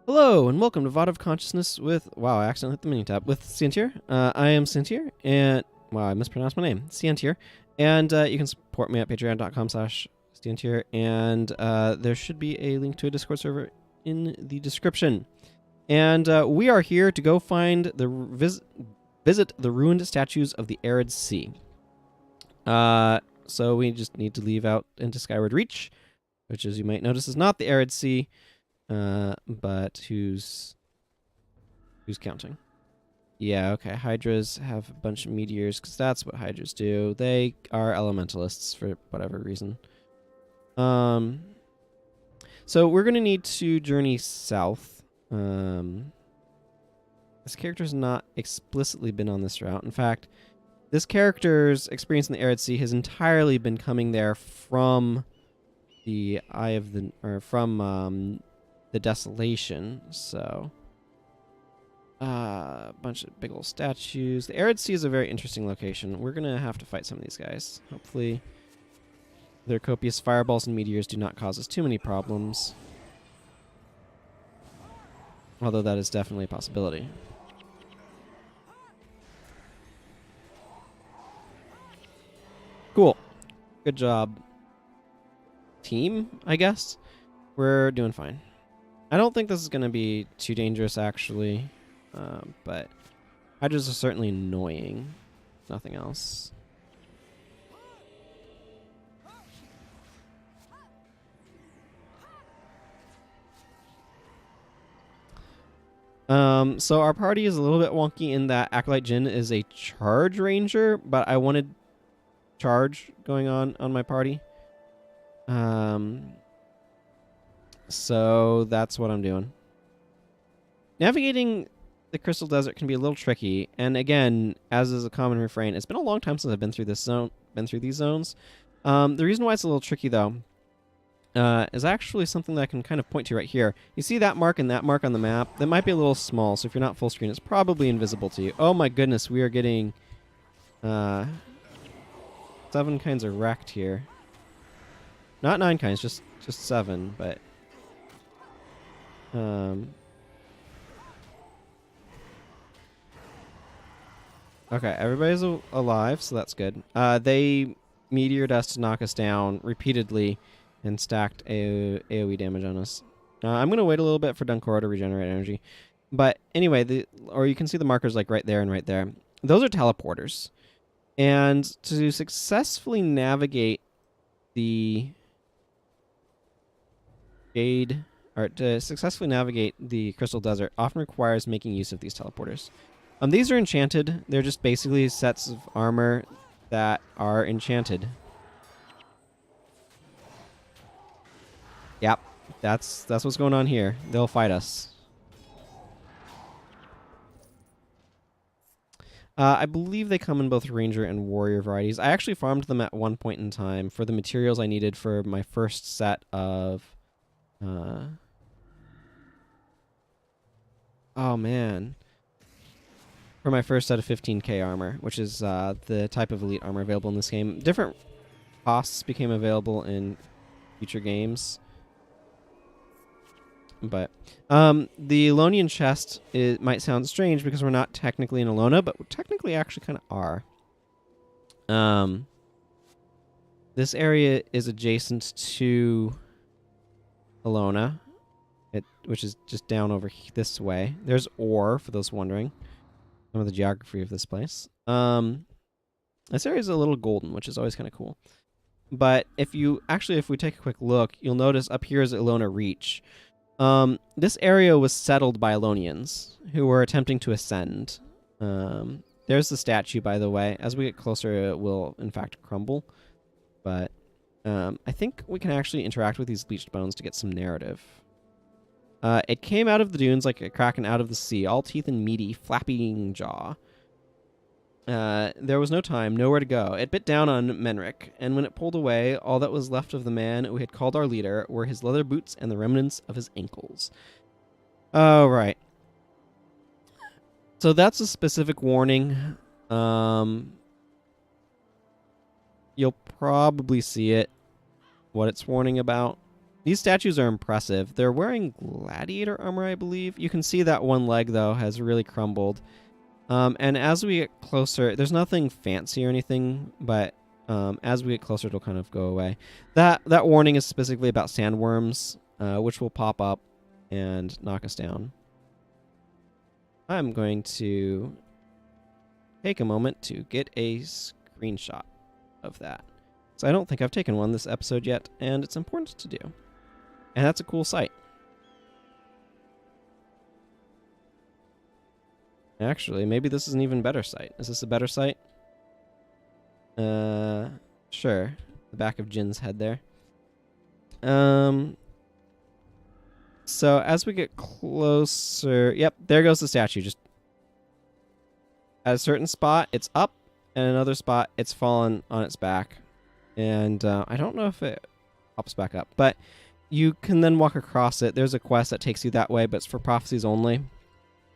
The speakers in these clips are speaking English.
Hello and welcome to VOD of Consciousness with I accidentally hit the menu tab with Sientir. I am Sientir, and I mispronounced my name, Sientir, and you can support me at patreon.com/Sientir, and there should be a link to a Discord server in the description. And we are here to go find visit the ruined statues of the Arid Sea. So we just need to leave out into Skyward Reach, which, as you might notice, is not the Arid Sea. But who's counting? Yeah, okay. Hydras have a bunch of meteors because that's what Hydras do. They are elementalists for whatever reason. So we're gonna need to journey south. This character's not explicitly been on this route. In fact, this character's experience in the Arid Sea has entirely been coming there from the Eye of the, or from the Desolation. So a bunch of big old statues. The Arid Sea is a very interesting location. We're gonna have to fight some of these guys. Hopefully their copious fireballs and meteors do not cause us too many problems, although that is definitely a possibility. Cool. Good job, team, I guess. We're doing fine. I don't think this is going to be too dangerous, actually, but Hydras are certainly annoying. Nothing else. So our party is a little bit wonky in that Acolyte Jin is a charge ranger, but I wanted charge going on my party. So that's what I'm doing. Navigating the Crystal Desert can be a little tricky, and again, as is a common refrain, it's been a long time since I've been through this zone, these zones. The reason why it's a little tricky though, is actually something that I can kind of point to right here. You see that mark and that mark on the map? That might be a little small, so if you're not full screen, it's probably invisible to you. Oh my goodness, we are getting 7 kinds of wrecked here. Not 9 kinds, just 7, but okay, everybody's alive, so that's good. They meteored us to knock us down repeatedly and stacked AoE damage on us. I'm going to wait a little bit for Dunkora to regenerate energy. But anyway, or you can see the markers like right there and right there. Those are teleporters. And to successfully navigate the Jade, or to successfully navigate the Crystal Desert often requires making use of these teleporters. These are enchanted. They're just basically sets of armor that are enchanted. Yep, that's what's going on here. They'll fight us. I believe they come in both Ranger and Warrior varieties. I actually farmed them at one point in time for the materials I needed for my first set of... oh man. For my first set of 15k armor, which is the type of elite armor available in this game. Different costs became available in future games. But the Elonian chest might sound strange because we're not technically in Elona, but we technically actually kind of are. This area is adjacent to Elona, which is just down over this way. There's ore, for those wondering. Some of the geography of this place. This area is a little golden, which is always kind of cool. But if we take a quick look, you'll notice up here is Elona Reach. This area was settled by Elonians who were attempting to ascend. There's the statue, by the way. As we get closer, it will, in fact, crumble. But I think we can actually interact with these bleached bones to get some narrative. It came out of the dunes like a kraken out of the sea, all teeth and meaty, flapping jaw. There was no time, nowhere to go. It bit down on Menric, and when it pulled away, all that was left of the man we had called our leader were his leather boots and the remnants of his ankles. Oh, right. So that's a specific warning. You'll probably see it, what it's warning about. These statues are impressive. They're wearing gladiator armor, I believe. You can see that one leg, though, has really crumbled. And as we get closer, there's nothing fancy or anything, but as we get closer, it'll kind of go away. That warning is specifically about sandworms, which will pop up and knock us down. I'm going to take a moment to get a screenshot of that. So I don't think I've taken one this episode yet, and it's important to do. And that's a cool sight. Actually, maybe this is an even better sight. Is this a better sight? Sure. The back of Jin's head there. So as we get closer, yep, there goes the statue. Just at a certain spot, it's up, and another spot, it's fallen on its back. And I don't know if it pops back up, but you can then walk across it. There's a quest that takes you that way, but it's for prophecies only.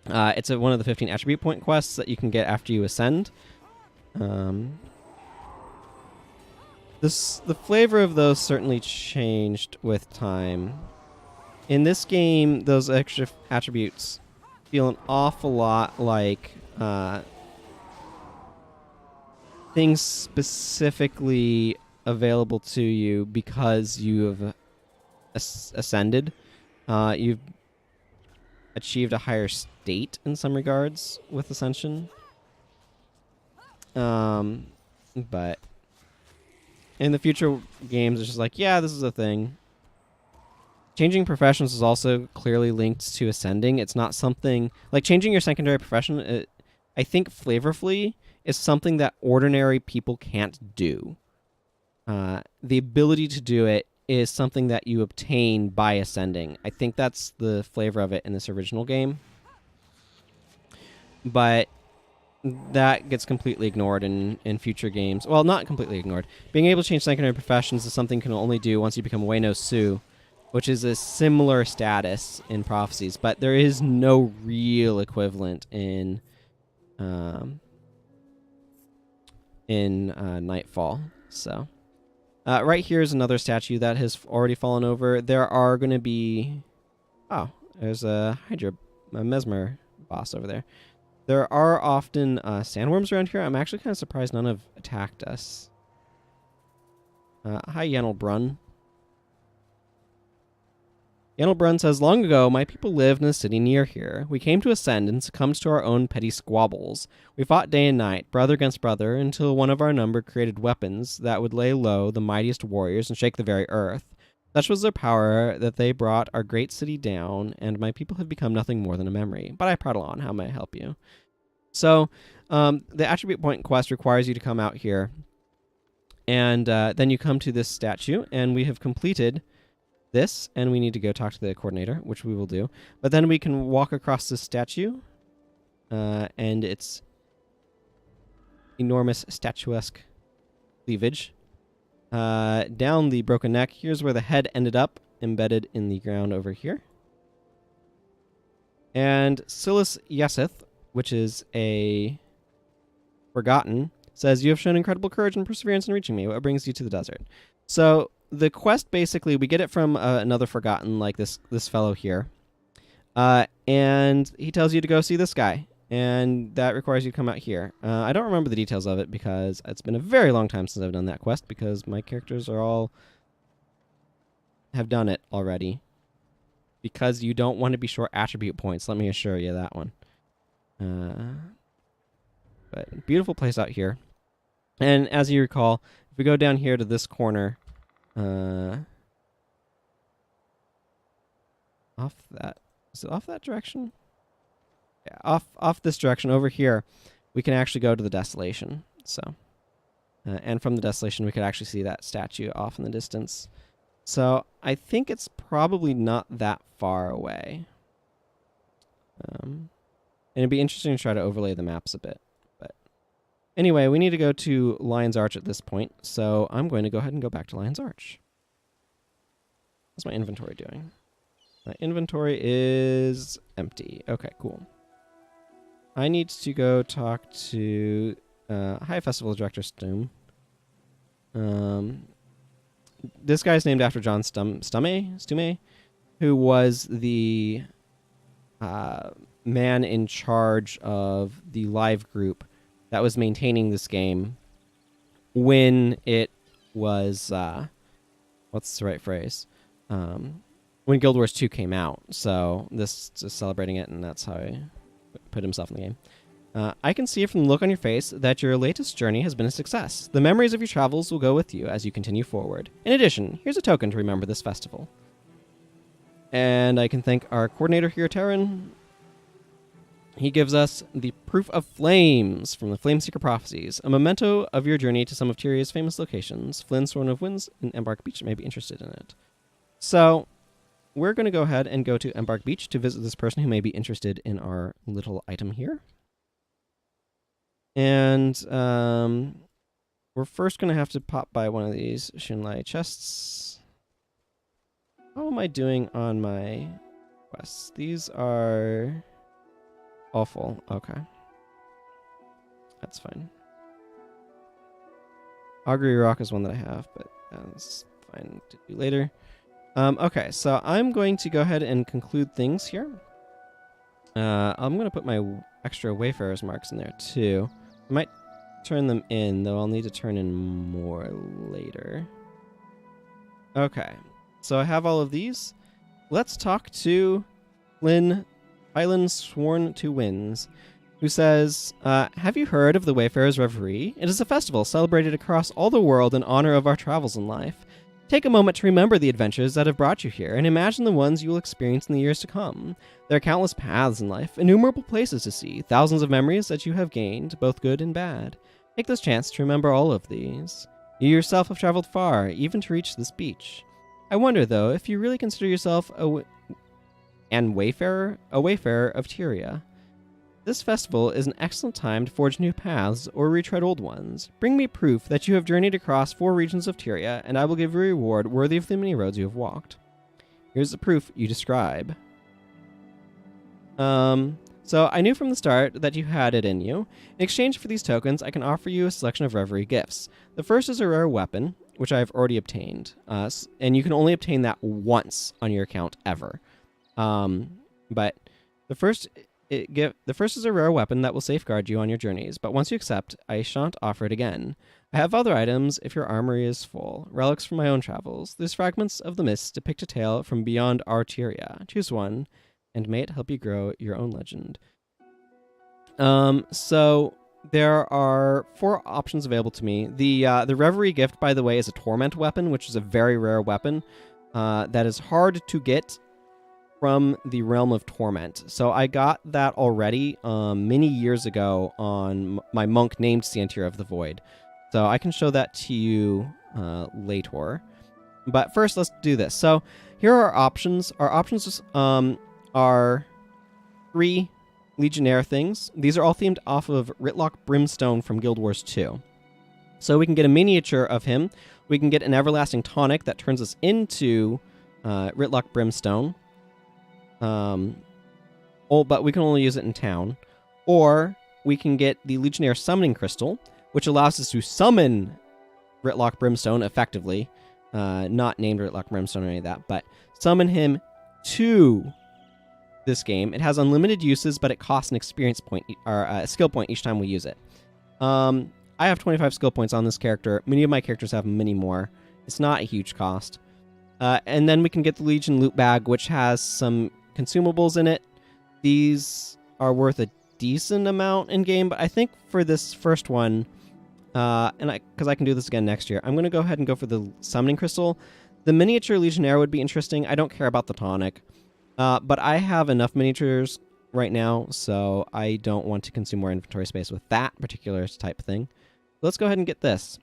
It's one of the 15 attribute point quests that you can get after you ascend. The flavor of those certainly changed with time. In this game, those extra attributes feel an awful lot like things specifically available to you because you have ascended. You've achieved a higher state in some regards with ascension. But in the future games, it's just like, yeah, this is a thing. Changing professions is also clearly linked to ascending. It's not something like changing your secondary profession. I think flavorfully is something that ordinary people can't do. The ability to do it is something that you obtain by ascending. I think that's the flavor of it in this original game. But that gets completely ignored in future games. Well, not completely ignored. Being able to change secondary professions is something you can only do once you become Wayno Su, which is a similar status in prophecies, but there is no real equivalent in Nightfall. So right here is another statue that has already fallen over. There are going to be... Oh, there's a Mesmer boss over there. There are often sandworms around here. I'm actually kind of surprised none have attacked us. Hi, Yanelbrunn. Yanelbrunn says, long ago, my people lived in a city near here. We came to ascend and succumbed to our own petty squabbles. We fought day and night, brother against brother, until one of our number created weapons that would lay low the mightiest warriors and shake the very earth. Such was their power that they brought our great city down, and my people have become nothing more than a memory. But I prattle on. How may I help you? So, the attribute point quest requires you to come out here, and then you come to this statue, and we have completed this, and we need to go talk to the coordinator, which we will do. But then we can walk across this statue, and its enormous statuesque cleavage. Down the broken neck, here's where the head ended up, embedded in the ground over here. And Silas Yeseth, which is a forgotten, says, you have shown incredible courage and perseverance in reaching me. What brings you to the desert? So the quest, basically, we get it from another forgotten, like this fellow here. And he tells you to go see this guy. And that requires you to come out here. I don't remember the details of it because it's been a very long time since I've done that quest because my characters are all have done it already. Because you don't want to be short attribute points, let me assure you that one. But beautiful place out here. And as you recall, if we go down here to this corner, off that, is it off that direction? Yeah, off this direction over here, we can actually go to the Desolation. So, and from the Desolation, we could actually see that statue off in the distance. So I think it's probably not that far away. And it'd be interesting to try to overlay the maps a bit. But anyway, we need to go to Lion's Arch at this point. So I'm going to go ahead and go back to Lion's Arch. What's my inventory doing? My inventory is empty. Okay, cool. I need to go talk to High Festival Director Stoom. this guy's named after John Stumme, who was the man in charge of the live group that was maintaining this game when it was what's the right phrase? When Guild Wars 2 came out. So this is celebrating it, and that's how he put himself in the game. I can see from the look on your face that your latest journey has been a success. The memories of your travels will go with you as you continue forward. In addition, here's a token to remember this festival. And I can thank our coordinator here, Terran. He gives us the Proof of Flames from the Flameseeker Prophecies, a memento of your journey to some of Tyria's famous locations. Flynn, Sworn of Winds, and Embark Beach may be interested in it. So, we're going to go ahead and go to Embark Beach to visit this person who may be interested in our little item here. And we're first going to have to pop by one of these Shinlai chests. How am I doing on my quests? These are awful. Okay. That's fine. Augury Rock is one that I have, but that's fine to do later. Okay, so I'm going to go ahead and conclude things here. I'm going to put my extra Wayfarer's marks in there too. I might turn them in, though I'll need to turn in more later. Okay, so I have all of these. Let's talk to Flynn, Island Sworn to Winds, who says, have you heard of the Wayfarer's Reverie? It is a festival celebrated across all the world in honor of our travels in life. Take a moment to remember the adventures that have brought you here, and imagine the ones you will experience in the years to come. There are countless paths in life, innumerable places to see, thousands of memories that you have gained, both good and bad. Take this chance to remember all of these. You yourself have traveled far, even to reach this beach. I wonder, though, if you really consider yourself a wayfarer of Tyria. This festival is an excellent time to forge new paths or retread old ones. Bring me proof that you have journeyed across 4 regions of Tyria, and I will give you a reward worthy of the many roads you have walked. Here's the proof you describe. So I knew from the start that you had it in you. In exchange for these tokens, I can offer you a selection of Reverie gifts. The first is a rare weapon, which I have already obtained, and you can only obtain that once on your account ever. But the first is a rare weapon that will safeguard you on your journeys, but once you accept, I shan't offer it again. I have other items if your armory is full, relics from my own travels. These fragments of the mist depict a tale from beyond our Tyria. Choose one, and may it help you grow your own legend. So there are 4 options available to me. The Reverie gift, by the way, is a torment weapon, which is a very rare weapon that is hard to get from the realm of torment. So I got that already many years ago on my monk named Sientir of the Void. So I can show that to you later. But first, let's do this. So here are our options. Our options are 3 Legionnaire things. These are all themed off of Ritlock Brimstone from Guild Wars 2. So we can get a miniature of him. We can get an Everlasting Tonic that turns us into Ritlock Brimstone. But we can only use it in town. Or we can get the Legionnaire Summoning Crystal, which allows us to summon Ritlock Brimstone effectively. Not named Ritlock Brimstone or any of that, but summon him to this game. It has unlimited uses, but it costs an experience point or a skill point each time we use it. I have 25 skill points on this character. Many of my characters have many more. It's not a huge cost. And then we can get the Legion Loot Bag, which has some consumables in it. These are worth a decent amount in game, but I think for this first one, because I can do this again next year, I'm going to go ahead and go for the Summoning Crystal. The miniature Legionnaire would be interesting. I don't care about the tonic, but I have enough miniatures right now, so I don't want to consume more inventory space with that particular type thing. Let's go ahead and get this.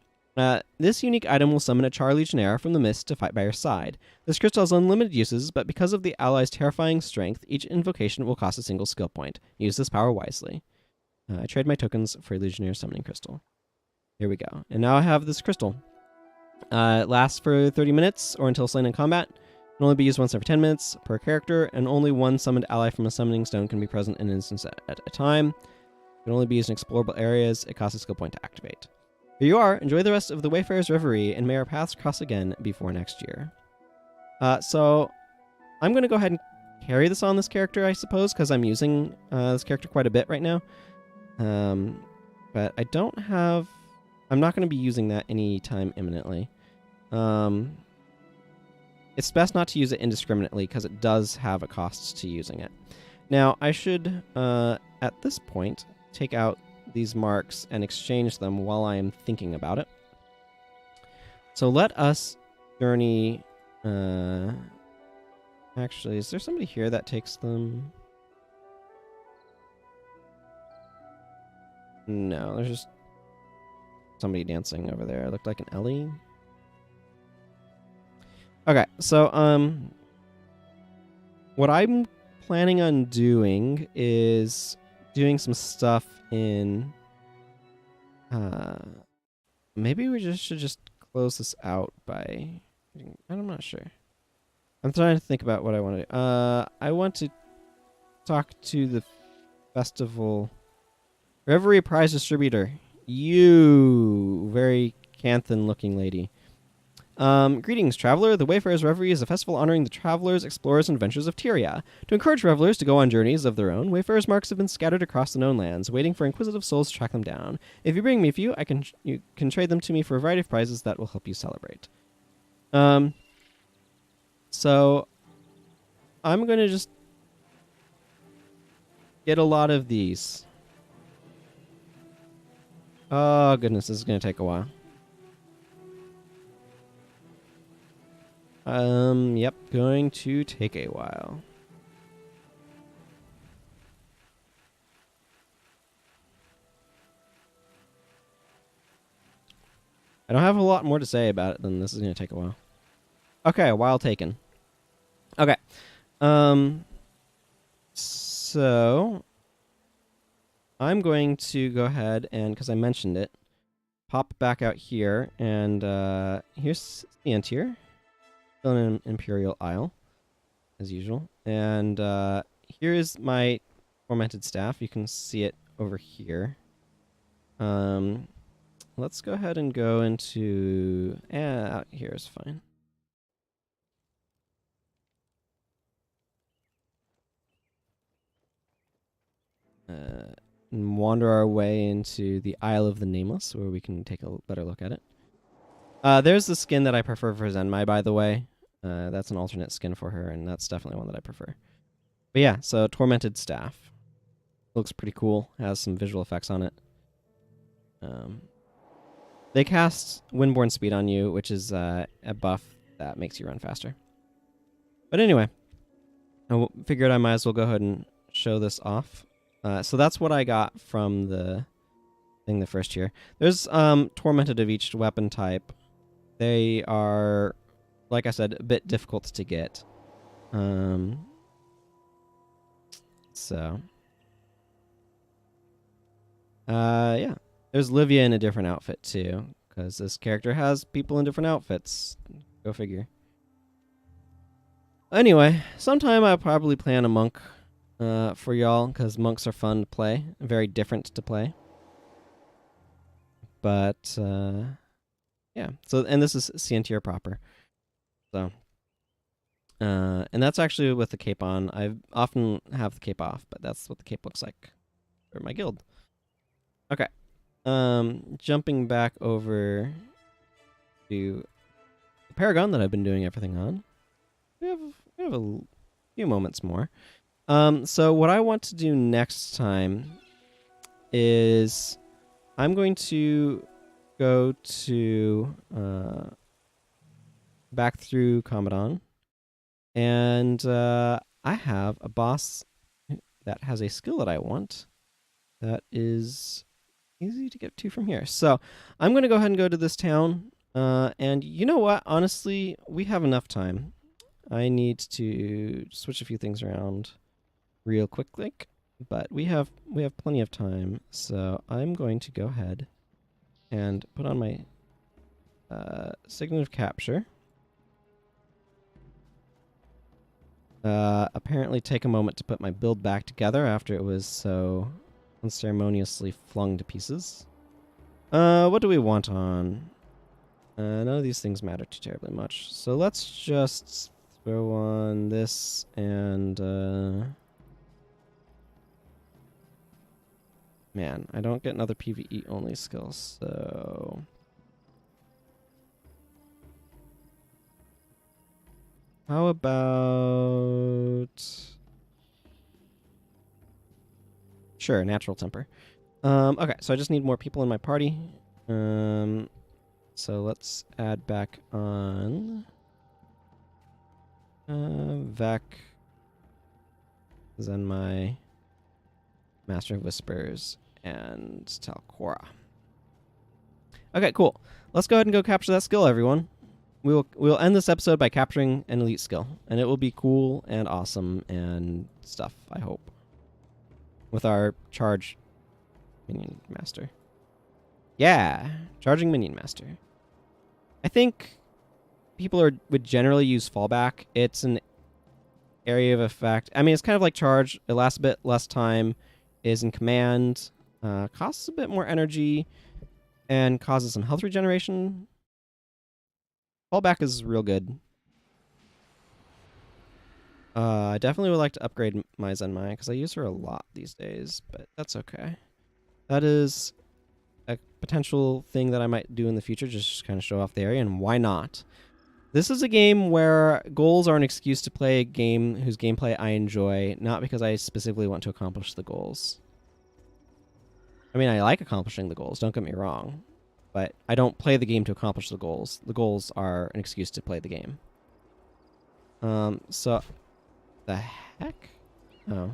This unique item will summon a Char Legionnaire from the mist to fight by your side. This crystal has unlimited uses, but because of the ally's terrifying strength, each invocation will cost a single skill point. Use this power wisely. I trade my tokens for a Legionnaire Summoning Crystal. Here we go. And now I have this crystal. It lasts for 30 minutes or until slain in combat. It can only be used once every 10 minutes per character, and only one summoned ally from a summoning stone can be present in an instance at a time. It can only be used in explorable areas. It costs a skill point to activate. Here you are. Enjoy the rest of the Wayfarer's Reverie, and may our paths cross again before next year. So I'm going to go ahead and carry this on this character, I suppose, because I'm using this character quite a bit right now. But I don't have... I'm not going to be using that anytime imminently. It's best not to use it indiscriminately because it does have a cost to using it. Now, I should, at this point, take out these marks and exchange them while I am thinking about it. So let us journey... Actually, is there somebody here that takes them? No, there's just somebody dancing over there. It looked like an Ellie. Okay, so what I'm planning on doing is doing some stuff in maybe we should just close this out by... I'm not sure. I'm trying to think about what I want to do. I want to talk to the festival Reverie prize distributor. You very Canthan-looking lady. Greetings, traveler. The Wayfarer's Reverie is a festival honoring the travelers, explorers, and adventurers of Tyria. To encourage revelers to go on journeys of their own, Wayfarer's marks have been scattered across the known lands, waiting for inquisitive souls to track them down. If you bring me a few, you can trade them to me for a variety of prizes that will help you celebrate. So I'm going to just get a lot of these. Oh, goodness, this is going to take a while. Yep, going to take a while. I don't have a lot more to say about it than this is going to take a while. Okay, a while taken. Okay. So I'm going to go ahead and, because I mentioned it, pop back out here, and here's Sientir, still in an Imperial Isle, as usual. And here is my tormented staff. You can see it over here. Let's go ahead and go into... out here is fine. And wander our way into the Isle of the Nameless, where we can take a better look at it. There's the skin that I prefer for Zenmai, by the way. That's an alternate skin for her, and that's definitely one that I prefer. But yeah, so Tormented Staff. Looks pretty cool. Has some visual effects on it. They cast Windborne Speed on you, which is a buff that makes you run faster. But anyway, I figured I might as well go ahead and show this off. So that's what I got from the thing the first year. There's Tormented of each weapon type. They are, like I said, a bit difficult to get. Yeah. There's Livia in a different outfit, too, because this character has people in different outfits. Go figure. Anyway, sometime I'll probably play on a monk for y'all, because monks are fun to play, very different to play. But, yeah. So, and this is Sientir proper. So, and that's actually with the cape on. I often have the cape off, but that's what the cape looks like for my guild. Okay. Jumping back over to the Paragon that I've been doing everything on. We have a few moments more. So what I want to do next time is I'm going to go to back through Commodon, and I have a boss that has a skill that I want that is easy to get to from here. So I'm going to go ahead and go to this town, and you know what? Honestly, we have enough time. I need to switch a few things around real quickly, but we have plenty of time. So I'm going to go ahead and put on my Signet of Capture. Apparently take a moment to put my build back together after it was so unceremoniously flung to pieces. What do we want on? None of these things matter too terribly much. So let's just throw on this and, man, I don't get another PvE only skill, so... How about... Sure, natural temper. Okay, so I just need more people in my party. So let's add back on... Vec... Then my Master of Whispers and Talcora. Okay, cool. Let's go ahead and go capture that skill, everyone. We'll end this episode by capturing an elite skill, and it will be cool and awesome and stuff, I hope. With our charge minion master. Yeah, charging minion master. I think people would generally use fallback. It's an area of effect. I mean, it's kind of like charge. It lasts a bit less time, is in command, costs a bit more energy, and causes some health regeneration. Fallback is real good. I definitely would like to upgrade my Zenmai because I use her a lot these days, but that's okay. That is a potential thing that I might do in the future, just kind of show off the area, and why not? This is a game where goals are an excuse to play a game whose gameplay I enjoy, not because I specifically want to accomplish the goals. I mean, I like accomplishing the goals, don't get me wrong. But I don't play the game to accomplish the goals. The goals are an excuse to play the game. So... The heck? Oh.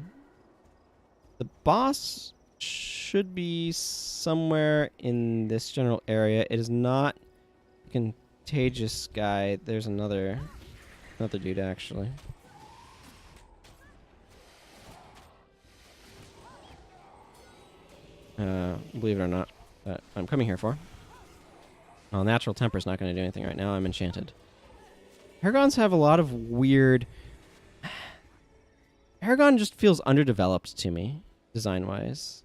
The boss should be somewhere in this general area. It is not a contagious guy. There's another dude, actually. Believe it or not, that I'm coming here for. Well, natural temper's not going to do anything right now. I'm enchanted. Paragons have a lot of weird... Paragon just feels underdeveloped to me, design-wise.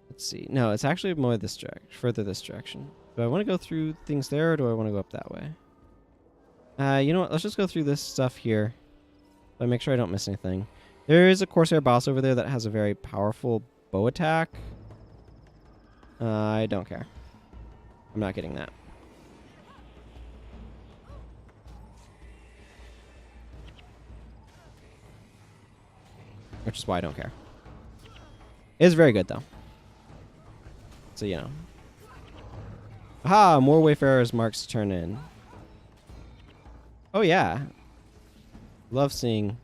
Let's see. No, it's actually more this direction, further this direction. Do I want to go through things there, or do I want to go up that way? You know what? Let's just go through this stuff here. So I make sure I don't miss anything. There is a Corsair boss over there that has a very powerful bow attack. I don't care. I'm not getting that. Which is why I don't care. It is very good, though. So, you know. Aha! More Wayfarer's marks to turn in. Oh, yeah. Love seeing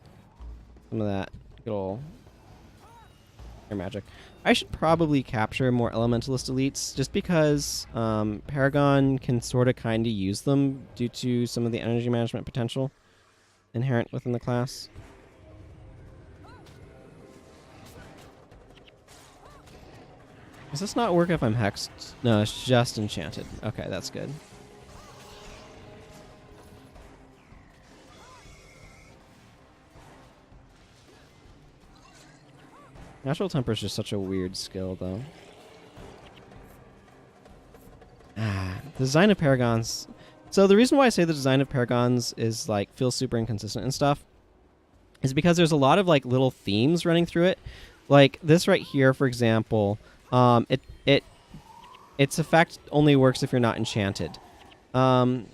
some of that good old air magic. I should probably capture more Elementalist elites, just because Paragon can sort of kind of use them due to some of the energy management potential inherent within the class. Does this not work if I'm hexed? No, it's just enchanted. Okay, that's good. Natural Temper is just such a weird skill, though. The design of Paragons... So the reason why I say the design of Paragons is, like, feels super inconsistent and stuff is because there's a lot of, like, little themes running through it. Like, this right here, for example... its effect only works if you're not enchanted. And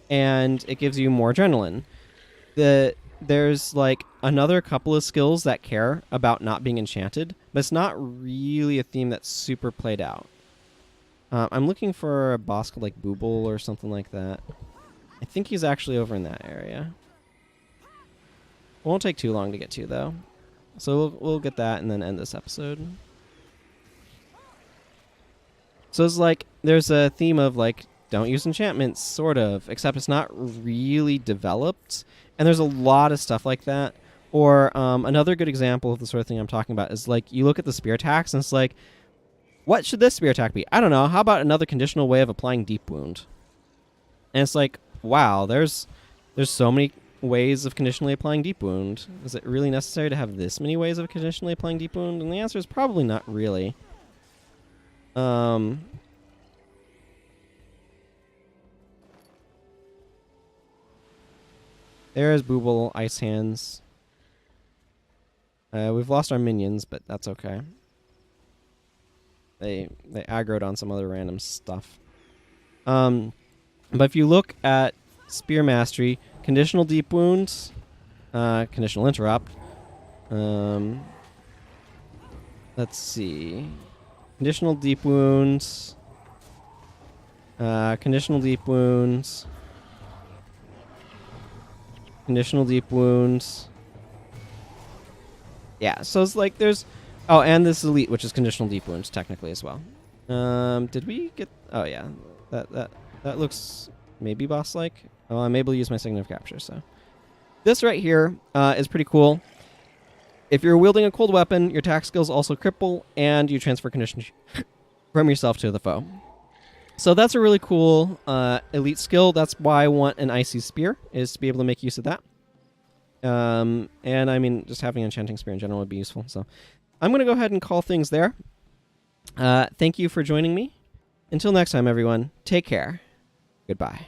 it gives you more adrenaline. There's like another couple of skills that care about not being enchanted, but it's not really a theme that's super played out. I'm looking for a boss called like Booble or something like that. I think he's actually over in that area. It won't take too long to get to, though. So we'll get that and then end this episode. So it's like, there's a theme of, like, don't use enchantments, sort of, except it's not really developed. And there's a lot of stuff like that. Or another good example of the sort of thing I'm talking about is, like, you look at the spear attacks, and it's like, what should this spear attack be? I don't know. How about another conditional way of applying Deep Wound? And it's like, wow, there's so many ways of conditionally applying Deep Wound. Is it really necessary to have this many ways of conditionally applying Deep Wound? And the answer is probably not really. There's Booble, Ice Hands. We've lost our minions, but that's okay. They aggroed on some other random stuff. But if you look at Spear Mastery, conditional deep wounds, conditional interrupt. Let's see. Conditional deep wounds. Conditional deep wounds. Conditional deep wounds. Yeah, so it's like there's... Oh, and this elite, which is conditional deep wounds, technically, as well. Did we get... Oh, yeah. That looks maybe boss-like. Oh, I'm able to use my Signet of Capture, so... This right here is pretty cool. If you're wielding a cold weapon, your attack skills also cripple, and you transfer condition from yourself to the foe. So that's a really cool elite skill. That's why I want an Icy Spear, is to be able to make use of that. And I mean, just having an Enchanting Spear in general would be useful. So I'm going to go ahead and call things there. Thank you for joining me. Until next time, everyone, take care. Goodbye.